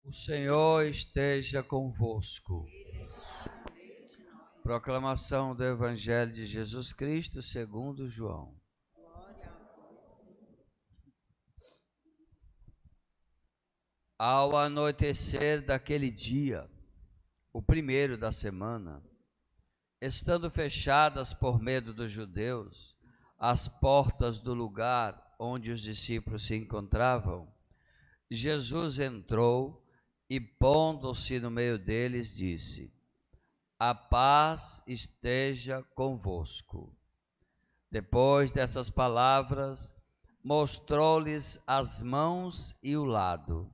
O Senhor esteja convosco. Proclamação do Evangelho de Jesus Cristo segundo João. Ao anoitecer daquele dia, o primeiro da semana, estando fechadas por medo dos judeus as portas do lugar onde os discípulos se encontravam, Jesus entrou e, pondo-se no meio deles, disse: A paz esteja convosco. Depois dessas palavras, mostrou-lhes as mãos e o lado.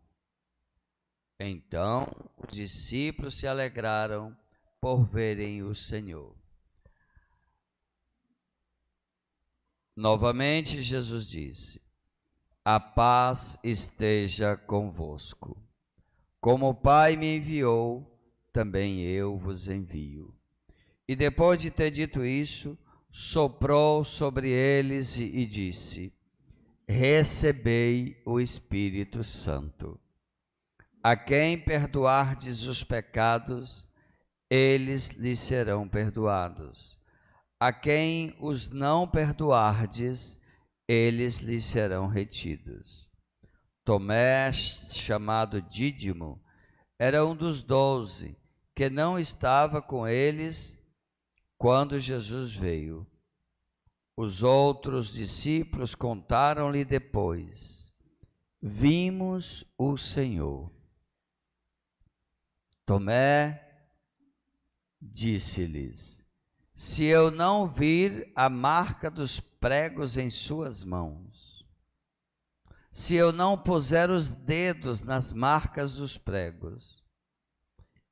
Então os discípulos se alegraram por verem o Senhor. Novamente Jesus disse: A paz esteja convosco. Como o Pai me enviou, também eu vos envio. E depois de ter dito isso, soprou sobre eles e disse: Recebei o Espírito Santo. A quem perdoardes os pecados, eles lhes serão perdoados. A quem os não perdoardes, eles lhes serão retidos. Tomé, chamado Dídimo, era um dos 12, que não estava com eles quando Jesus veio. Os outros discípulos contaram-lhe depois: Vimos o Senhor. Tomé disse-lhes: Se eu não vir a marca dos pregos em suas mãos, se eu não puser os dedos nas marcas dos pregos,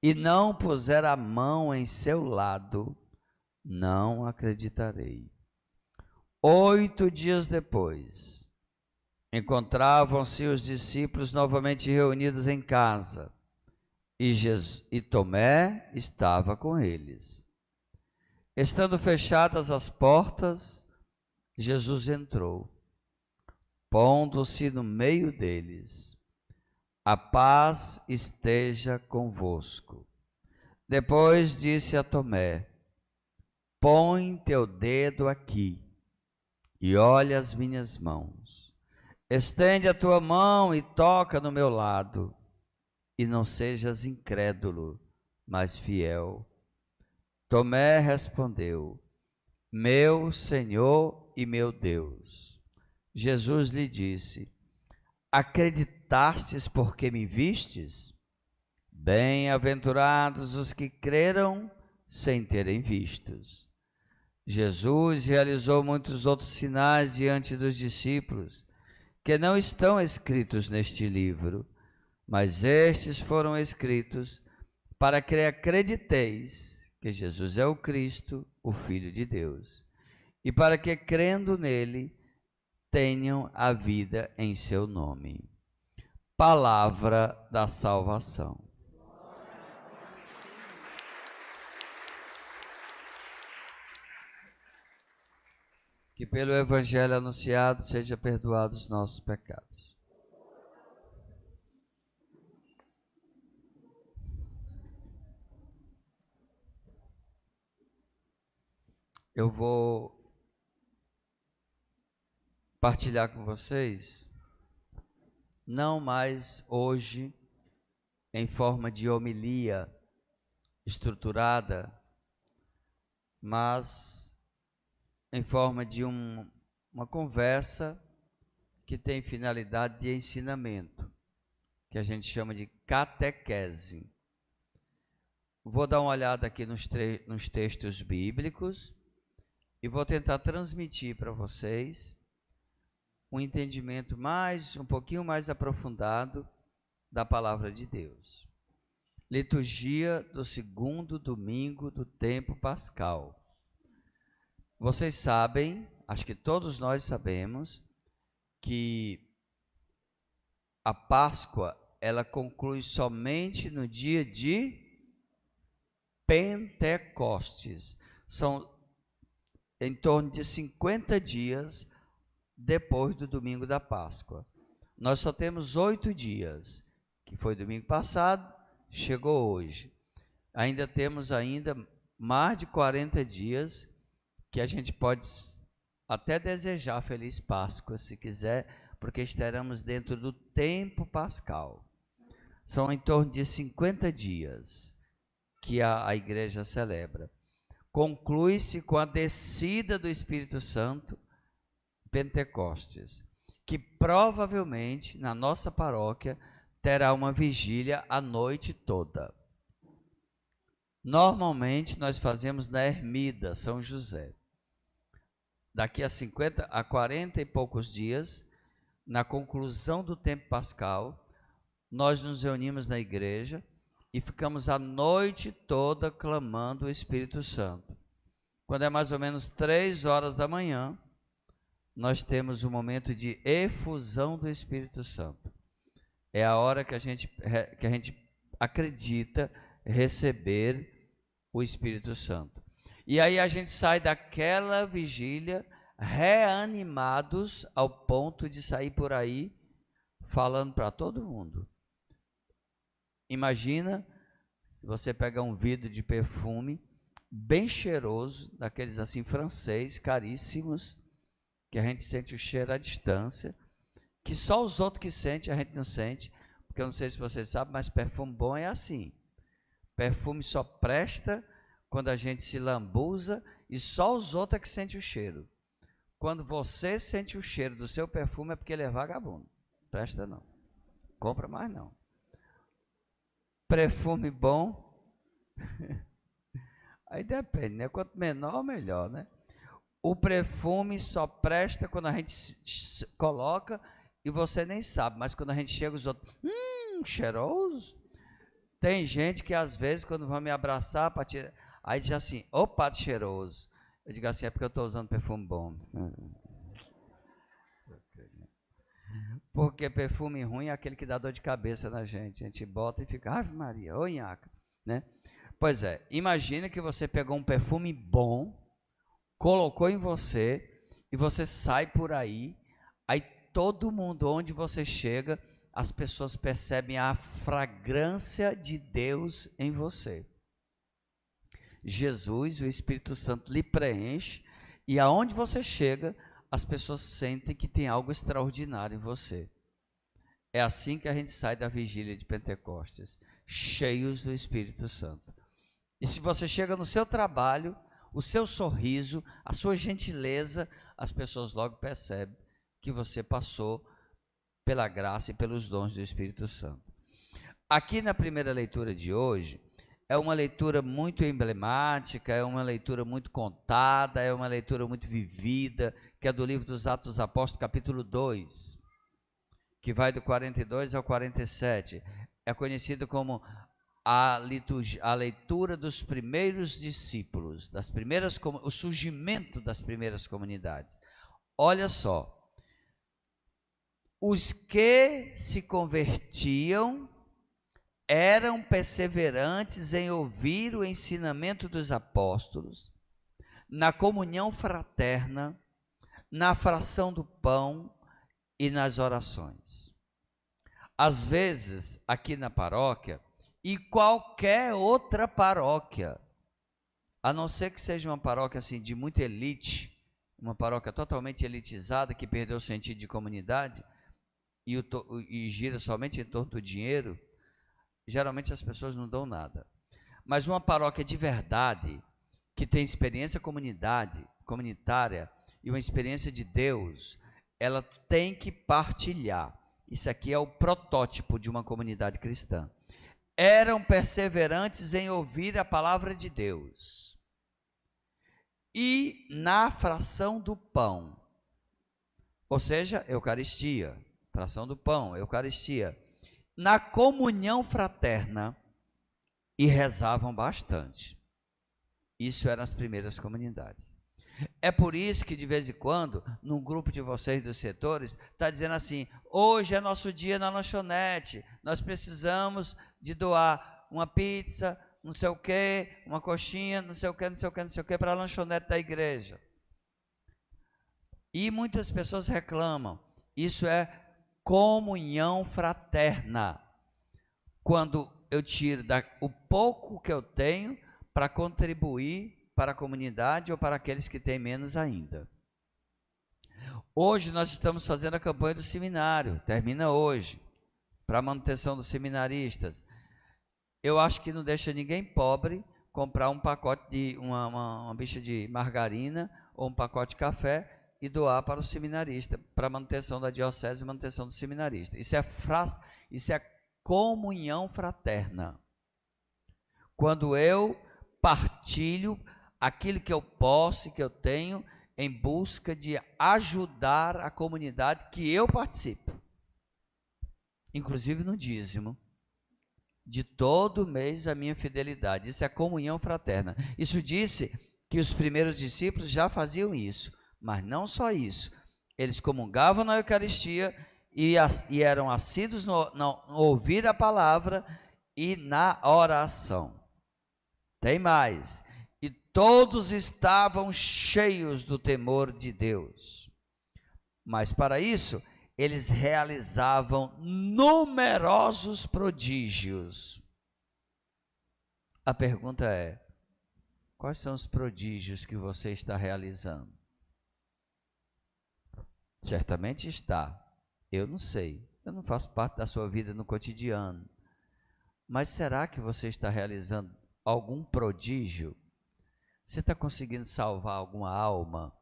e não puser a mão em seu lado, não acreditarei. 8 dias depois, encontravam-se os discípulos novamente reunidos em casa, e Tomé estava com eles. Estando fechadas as portas, Jesus entrou, pondo-se no meio deles. A paz esteja convosco. Depois disse a Tomé: Põe teu dedo aqui e olha as minhas mãos. Estende a tua mão e toca no meu lado, e não sejas incrédulo, mas fiel. Tomé respondeu: Meu Senhor e meu Deus. Jesus lhe disse: Acreditastes porque me vistes? Bem-aventurados os que creram sem terem vistos. Jesus realizou muitos outros sinais diante dos discípulos, que não estão escritos neste livro, mas estes foram escritos para que acrediteis que Jesus é o Cristo, o Filho de Deus, e para que, crendo nele, tenham a vida em seu nome. Palavra da salvação. Que pelo Evangelho anunciado seja perdoados os nossos pecados. Eu vou partilhar com vocês, não mais hoje em forma de homilia estruturada, mas em forma de uma conversa que tem finalidade de ensinamento, que a gente chama de catequese. Vou dar uma olhada aqui nos textos bíblicos e vou tentar transmitir para vocês um entendimento um pouquinho mais aprofundado da palavra de Deus. Liturgia do segundo domingo do tempo pascal. Vocês sabem, acho que todos nós sabemos, que a Páscoa ela conclui somente no dia de Pentecostes. São em torno de 50 dias depois do domingo da Páscoa. Nós só temos 8 dias, que foi domingo passado, chegou hoje. Ainda temos mais de 40 dias que a gente pode até desejar Feliz Páscoa, se quiser, porque estaremos dentro do tempo pascal. São em torno de 50 dias que a igreja celebra. Conclui-se com a descida do Espírito Santo, Pentecostes, que provavelmente na nossa paróquia terá uma vigília a noite toda. Normalmente nós fazemos na Ermida, São José. Daqui a 40 e poucos dias, na conclusão do tempo pascal, nós nos reunimos na igreja e ficamos a noite toda clamando o Espírito Santo. Quando é mais ou menos 3 horas da manhã, nós temos um momento de efusão do Espírito Santo. É a hora que a gente acredita receber o Espírito Santo. E aí a gente sai daquela vigília reanimados ao ponto de sair por aí falando para todo mundo. Imagina se você pegar um vidro de perfume bem cheiroso, daqueles assim francês, caríssimos, que a gente sente o cheiro à distância, que só os outros que sentem, a gente não sente, porque eu não sei se você sabe, mas perfume bom é assim. Perfume só presta quando a gente se lambuza e só os outros é que sentem o cheiro. Quando você sente o cheiro do seu perfume é porque ele é vagabundo. Presta não. Compra mais não. Perfume bom, aí depende, né? Quanto menor, melhor, né? O perfume só presta quando a gente coloca e você nem sabe, mas quando a gente chega os outros, cheiroso. Tem gente que às vezes quando vão me abraçar, aí diz assim, opa, cheiroso. Eu digo assim, é porque eu estou usando perfume bom. Porque perfume ruim é aquele que dá dor de cabeça na gente. A gente bota e fica, Ave Maria, ô nhaca, né? Pois é, imagina que você pegou um perfume bom, colocou em você e você sai por aí todo mundo, onde você chega, as pessoas percebem a fragrância de Deus em você. Jesus, o Espírito Santo, lhe preenche e aonde você chega, as pessoas sentem que tem algo extraordinário em você. É assim que a gente sai da vigília de Pentecostes, cheios do Espírito Santo. E se você chega no seu trabalho, o seu sorriso, a sua gentileza, as pessoas logo percebem que você passou pela graça e pelos dons do Espírito Santo. Aqui na primeira leitura de hoje, é uma leitura muito emblemática, é uma leitura muito contada, é uma leitura muito vivida, que é do livro dos Atos dos Apóstolos, capítulo 2, que vai do 42 ao 47. É conhecido como a leitura dos primeiros discípulos, o surgimento das primeiras comunidades. Olha só, os que se convertiam eram perseverantes em ouvir o ensinamento dos apóstolos, na comunhão fraterna, na fração do pão e nas orações. Às vezes, aqui na paróquia, e qualquer outra paróquia, a não ser que seja uma paróquia assim, de muita elite, uma paróquia totalmente elitizada, que perdeu o sentido de comunidade, e gira somente em torno do dinheiro, geralmente as pessoas não dão nada. Mas uma paróquia de verdade, que tem experiência comunitária e uma experiência de Deus, ela tem que partilhar. Isso aqui é o protótipo de uma comunidade cristã. Eram perseverantes em ouvir a palavra de Deus. E na fração do pão, ou seja, Eucaristia, fração do pão, Eucaristia, na comunhão fraterna, e rezavam bastante. Isso eram as primeiras comunidades. É por isso que de vez em quando, num grupo de vocês dos setores, está dizendo assim, hoje é nosso dia na lanchonete, nós precisamos de doar uma pizza, não sei o que, uma coxinha, não sei o que, para a lanchonete da igreja. E muitas pessoas reclamam, isso é comunhão fraterna. quando eu tiro o pouco que eu tenho para contribuir para a comunidade ou para aqueles que têm menos ainda. Hoje nós estamos fazendo a campanha do seminário, termina hoje, para a manutenção dos seminaristas. Eu acho que não deixa ninguém pobre comprar um pacote de uma bicha de margarina ou um pacote de café e doar para o seminarista, para a manutenção da diocese e manutenção do seminarista. Isso é comunhão fraterna. Quando eu partilho aquilo que eu posso e que eu tenho em busca de ajudar a comunidade que eu participo, inclusive no dízimo, de todo mês a minha fidelidade. Isso é comunhão fraterna. Isso disse que os primeiros discípulos já faziam isso, mas não só isso. Eles comungavam na Eucaristia e eram assíduos no ouvir a palavra e na oração. Tem mais. E todos estavam cheios do temor de Deus. Mas para isso, eles realizavam numerosos prodígios. A pergunta é: quais são os prodígios que você está realizando? Certamente está. Eu não sei. Eu não faço parte da sua vida no cotidiano. Mas será que você está realizando algum prodígio? Você está conseguindo salvar alguma alma?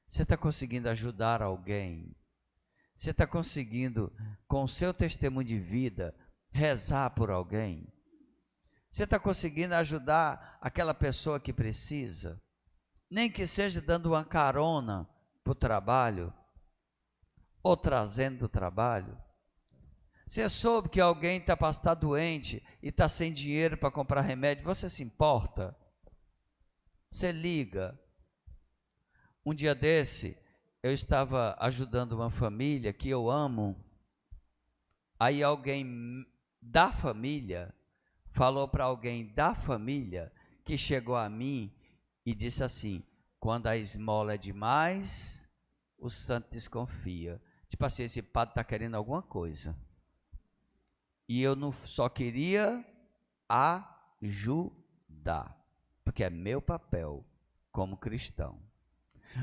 Você está conseguindo ajudar alguém? Você está conseguindo, com o seu testemunho de vida, rezar por alguém? Você está conseguindo ajudar aquela pessoa que precisa? Nem que seja dando uma carona para o trabalho, ou trazendo do trabalho. Você soube que alguém está doente e está sem dinheiro para comprar remédio, você se importa? Você liga. Um dia desse, eu estava ajudando uma família que eu amo, aí alguém da família falou para alguém da família que chegou a mim e disse assim: quando a esmola é demais, o santo desconfia. Tipo assim, esse padre está querendo alguma coisa. E eu não só queria ajudar, porque é meu papel como cristão.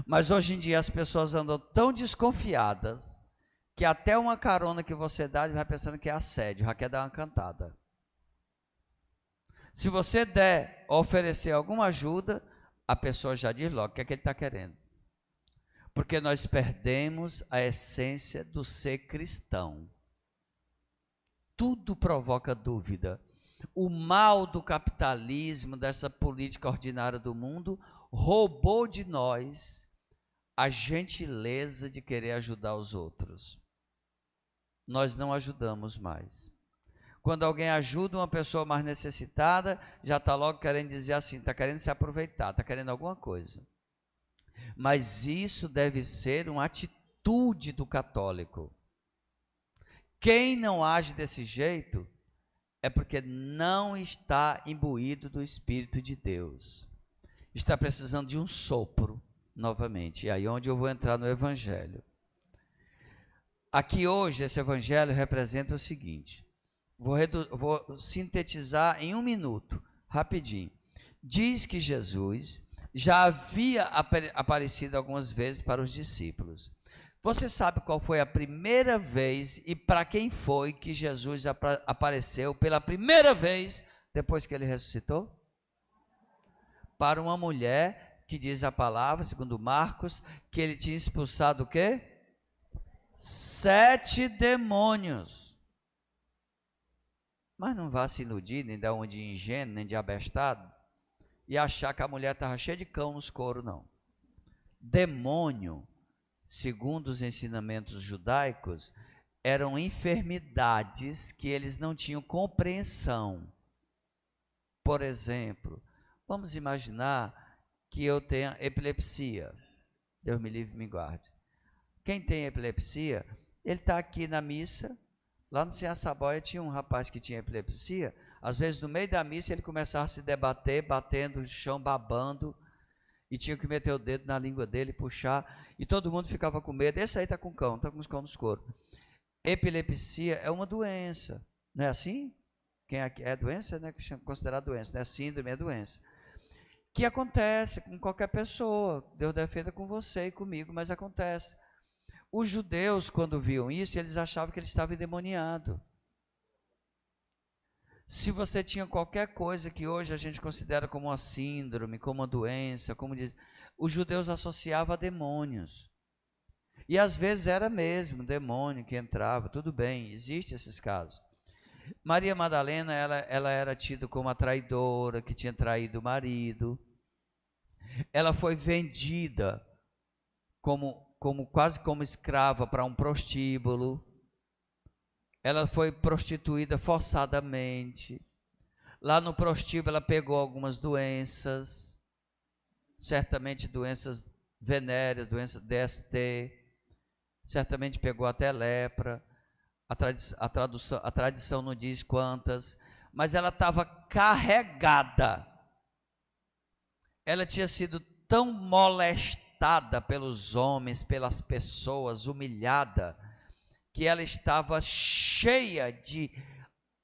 Mas hoje em dia as pessoas andam tão desconfiadas que até uma carona que você dá, ele vai pensando que é assédio, já quer dar uma cantada. Se você der, oferecer alguma ajuda, a pessoa já diz logo o que é que ele está querendo. Porque nós perdemos a essência do ser cristão. Tudo provoca dúvida. O mal do capitalismo, dessa política ordinária do mundo, roubou de nós a gentileza de querer ajudar os outros. Nós não ajudamos mais. Quando alguém ajuda uma pessoa mais necessitada, já está logo querendo dizer assim, está querendo se aproveitar, está querendo alguma coisa. Mas isso deve ser uma atitude do católico. Quem não age desse jeito é porque não está imbuído do Espírito de Deus. Está precisando de um sopro novamente. E aí onde eu vou entrar no Evangelho. Aqui hoje esse Evangelho representa o seguinte. Vou sintetizar em 1 minuto, rapidinho. Diz que Jesus já havia aparecido algumas vezes para os discípulos. Você sabe qual foi a primeira vez e para quem foi que Jesus apareceu pela primeira vez depois que ele ressuscitou? Para uma mulher que diz a palavra, segundo Marcos, que ele tinha expulsado o quê? 7 demônios. Mas não vá se iludir, nem dar um de ingênuo, nem de abestado, e achar que a mulher estava cheia de cão nos coros, não. Demônio, segundo os ensinamentos judaicos, eram enfermidades que eles não tinham compreensão. Por exemplo, vamos imaginar que eu tenha epilepsia. Deus me livre e me guarde. Quem tem epilepsia, ele está aqui na missa. Lá no Ceaçaboia tinha um rapaz que tinha epilepsia. Às vezes, no meio da missa, ele começava a se debater, batendo no chão, babando, e tinha que meter o dedo na língua dele, puxar, e todo mundo ficava com medo. Esse aí está com cão, está com os cão nos coros. Epilepsia é uma doença, não é assim? quem é doença, né? Que chama considerado doença, né? Síndrome é doença. Que acontece com qualquer pessoa. Deus defenda com você e comigo, mas acontece. Os judeus, quando viam isso, eles achavam que ele estava endemoniado. Se você tinha qualquer coisa que hoje a gente considera como uma síndrome, como uma doença, como diz, os judeus associavam a demônios. E às vezes era mesmo demônio que entrava, tudo bem, existem esses casos. Maria Madalena, ela era tida como a traidora, que tinha traído o marido. Ela foi vendida quase como escrava para um prostíbulo. Ela foi prostituída forçadamente. Lá no prostíbulo ela pegou algumas doenças, certamente doenças venéreas, doença DST, certamente pegou até lepra, a tradição não diz quantas, mas ela estava carregada. Ela tinha sido tão molestada pelos homens, pelas pessoas, humilhada, que ela estava cheia de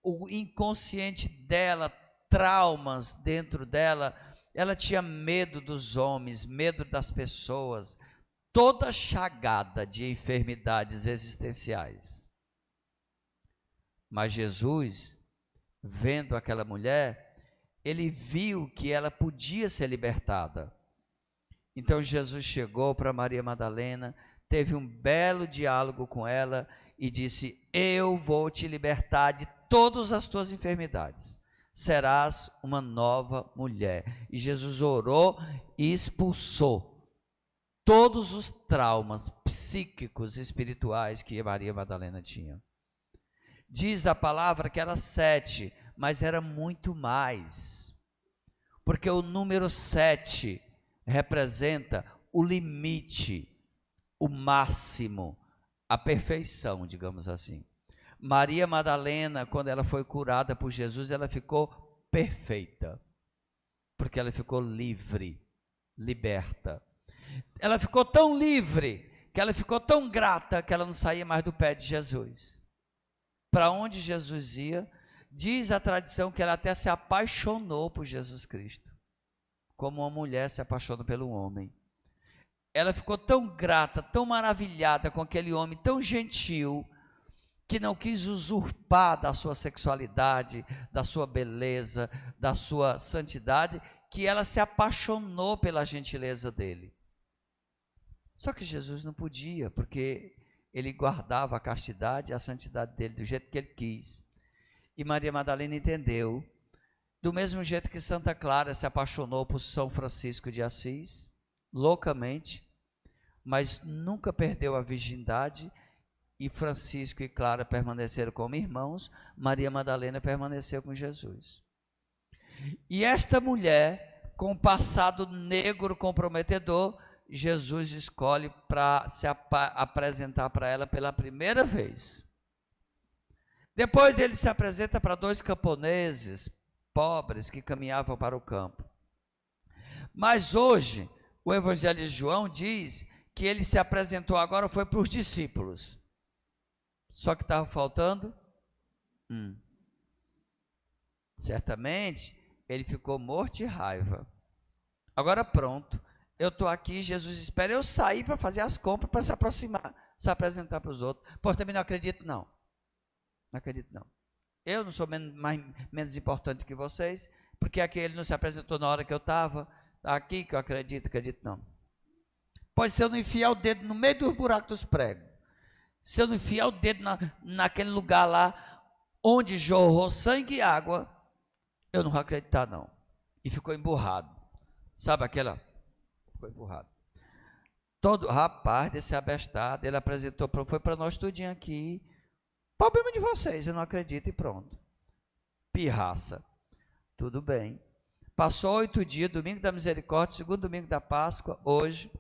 o inconsciente dela, traumas dentro dela. Ela tinha medo dos homens, medo das pessoas, toda chagada de enfermidades existenciais. Mas Jesus, vendo aquela mulher, ele viu que ela podia ser libertada. Então Jesus chegou para Maria Madalena, teve um belo diálogo com ela e disse: eu vou te libertar de todas as tuas enfermidades, serás uma nova mulher. E Jesus orou e expulsou todos os traumas psíquicos e espirituais que Maria Madalena tinha. Diz a palavra que era 7, mas era muito mais, porque o número 7 representa o limite, o máximo, a perfeição, digamos assim. Maria Madalena, quando ela foi curada por Jesus, ela ficou perfeita, porque ela ficou livre, liberta. Ela ficou tão livre, que ela ficou tão grata, que ela não saía mais do pé de Jesus. Para onde Jesus ia, diz a tradição que ela até se apaixonou por Jesus Cristo, como uma mulher se apaixona pelo homem. Ela ficou tão grata, tão maravilhada com aquele homem tão gentil, que não quis usurpar da sua sexualidade, da sua beleza, da sua santidade, que ela se apaixonou pela gentileza dele. Só que Jesus não podia, porque ele guardava a castidade e a santidade dele do jeito que ele quis. E Maria Madalena entendeu, do mesmo jeito que Santa Clara se apaixonou por São Francisco de Assis, loucamente, mas nunca perdeu a virgindade, e Francisco e Clara permaneceram como irmãos, Maria Madalena permaneceu com Jesus. E esta mulher, com um passado negro comprometedor, Jesus escolhe para se apresentar para ela pela primeira vez. Depois ele se apresenta para 2 camponeses pobres que caminhavam para o campo. Mas hoje, o Evangelho de João diz que ele se apresentou agora, foi para os discípulos. Só que estava faltando certamente ele ficou morto de raiva. Agora pronto, eu estou aqui, Jesus espera eu sair para fazer as compras, para se aproximar, se apresentar para os outros. Pô, também não acredito não. Não acredito não. Eu não sou menos importante que vocês, porque aquele não se apresentou na hora que eu estava, aqui que eu acredito não. Pois se eu não enfiar o dedo no meio dos buracos dos pregos, se eu não enfiar o dedo naquele lugar lá, onde jorrou sangue e água, eu não vou acreditar não. E ficou emburrado. Sabe aquela? Ficou emburrado. Todo rapaz desse abestado, ele apresentou, foi para nós tudinho aqui. Problema de vocês, eu não acredito e pronto. Pirraça. Tudo bem. Passou 8 dias, domingo da misericórdia, segundo domingo da Páscoa, hoje,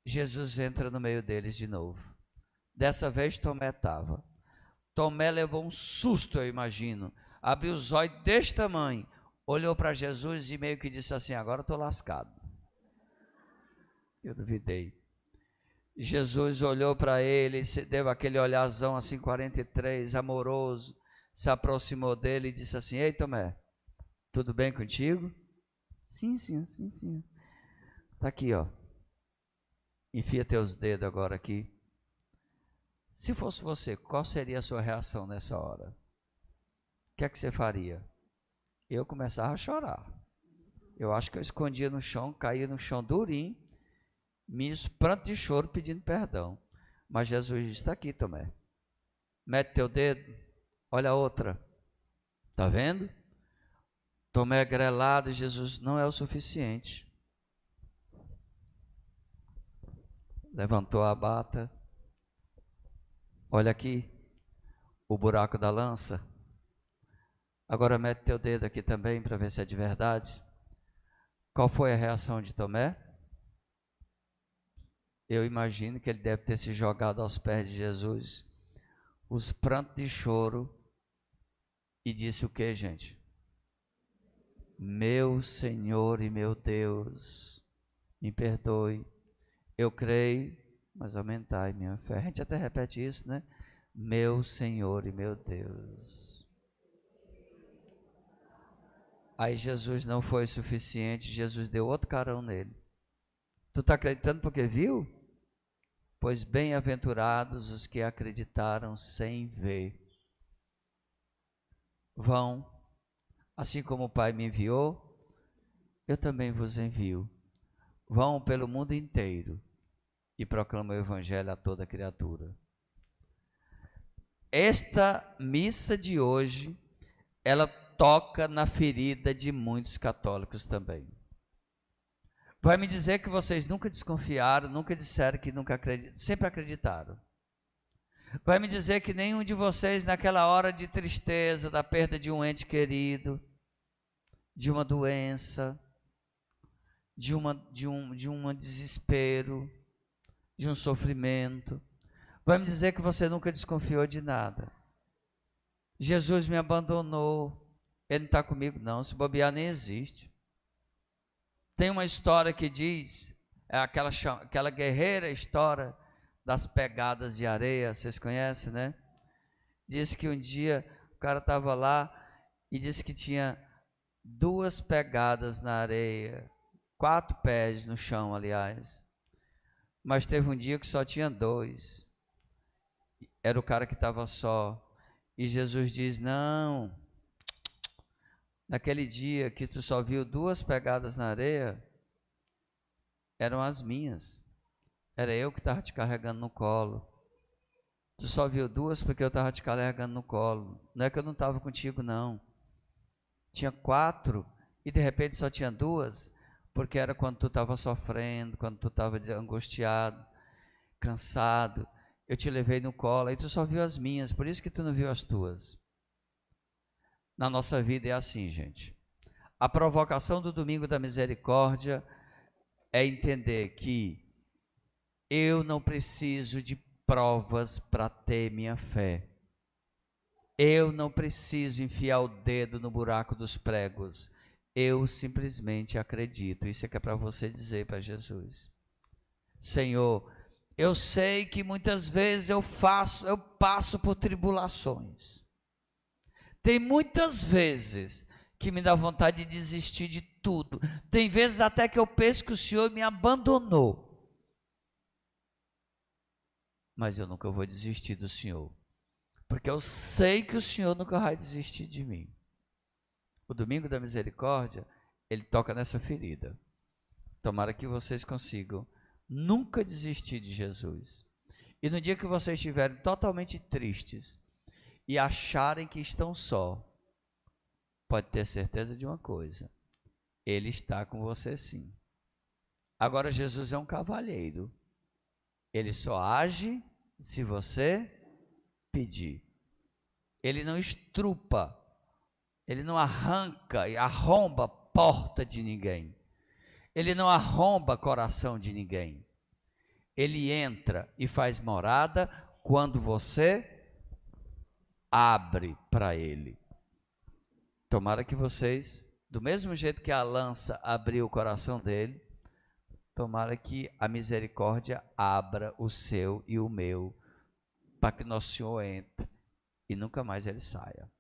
Jesus entra no meio deles de novo. Dessa vez Tomé estava. Tomé levou um susto, eu imagino. Abriu os olhos deste tamanho, olhou para Jesus e meio que disse assim: agora eu estou lascado. Eu duvidei. Jesus olhou para ele, deu aquele olharzão assim, 43, amoroso, se aproximou dele e disse assim: Ei, Tomé, tudo bem contigo? Sim, senhor, sim, senhor. Está aqui, ó. Enfia teus dedos agora aqui. Se fosse você, qual seria a sua reação nessa hora? O que é que você faria? Eu começava a chorar. Eu acho que eu escondia no chão, caía no chão durinho, meus prantos de choro pedindo perdão. Mas Jesus disse: está aqui, Tomé. Mete teu dedo, olha a outra. Está vendo? Tomé grelado, Jesus não é o suficiente. Levantou a bata. Olha aqui, o buraco da lança. Agora mete teu dedo aqui também para ver se é de verdade. Qual foi a reação de Tomé? Eu imagino que ele deve ter se jogado aos pés de Jesus, os prantos de choro, e disse o que, gente? Meu Senhor e meu Deus, me perdoe, eu creio, mas aumentai minha fé. A gente até repete isso, né? Meu Senhor e meu Deus. Aí Jesus não foi suficiente, Jesus deu outro carão nele. Tu está acreditando porque viu? Pois bem-aventurados os que acreditaram sem ver. Vão, assim como o Pai me enviou, eu também vos envio. Vão pelo mundo inteiro e proclamam o Evangelho a toda criatura. Esta missa de hoje, ela toca na ferida de muitos católicos também. Vai me dizer que vocês nunca desconfiaram, nunca disseram que nunca acreditaram, sempre acreditaram. Vai me dizer que nenhum de vocês, naquela hora de tristeza, da perda de um ente querido, de uma doença, de um desespero, de um sofrimento, vai me dizer que você nunca desconfiou de nada. Jesus me abandonou, ele não está comigo não, se bobear nem existe. Tem uma história que diz, é aquela guerreira história das pegadas de areia, vocês conhecem, né? Diz que um dia o cara estava lá e disse que tinha 2 pegadas na areia, 4 pés no chão, aliás. Mas teve um dia que só tinha 2. Era o cara que estava só. E Jesus diz: não, naquele dia que tu só viu 2 pegadas na areia, eram as minhas. Era eu que estava te carregando no colo. Tu só viu 2 porque eu estava te carregando no colo. Não é que eu não estava contigo, não. Tinha 4 e de repente só tinha 2, porque era quando tu estava sofrendo, quando tu estava angustiado, cansado. Eu te levei no colo e tu só viu as minhas, por isso que tu não viu as tuas. Na nossa vida é assim, gente. A provocação do Domingo da Misericórdia é entender que eu não preciso de provas para ter minha fé. Eu não preciso enfiar o dedo no buraco dos pregos. Eu simplesmente acredito. Isso é que é para você dizer para Jesus. Senhor, eu sei que muitas vezes eu passo por tribulações. Tem muitas vezes que me dá vontade de desistir de tudo. Tem vezes até que eu penso que o Senhor me abandonou. Mas eu nunca vou desistir do Senhor, porque eu sei que o Senhor nunca vai desistir de mim. O Domingo da Misericórdia, ele toca nessa ferida. Tomara que vocês consigam nunca desistir de Jesus. E no dia que vocês estiverem totalmente tristes e acharem que estão só, pode ter certeza de uma coisa: Ele está com você sim. Agora, Jesus é um cavalheiro. Ele só age se você pedir. Ele não estrupa, ele não arranca e arromba a porta de ninguém. Ele não arromba coração de ninguém. Ele entra e faz morada quando você abre para ele. Tomara que vocês, do mesmo jeito que a lança abriu o coração dele, tomara que a misericórdia abra o seu e o meu, para que nosso Senhor entre e nunca mais ele saia.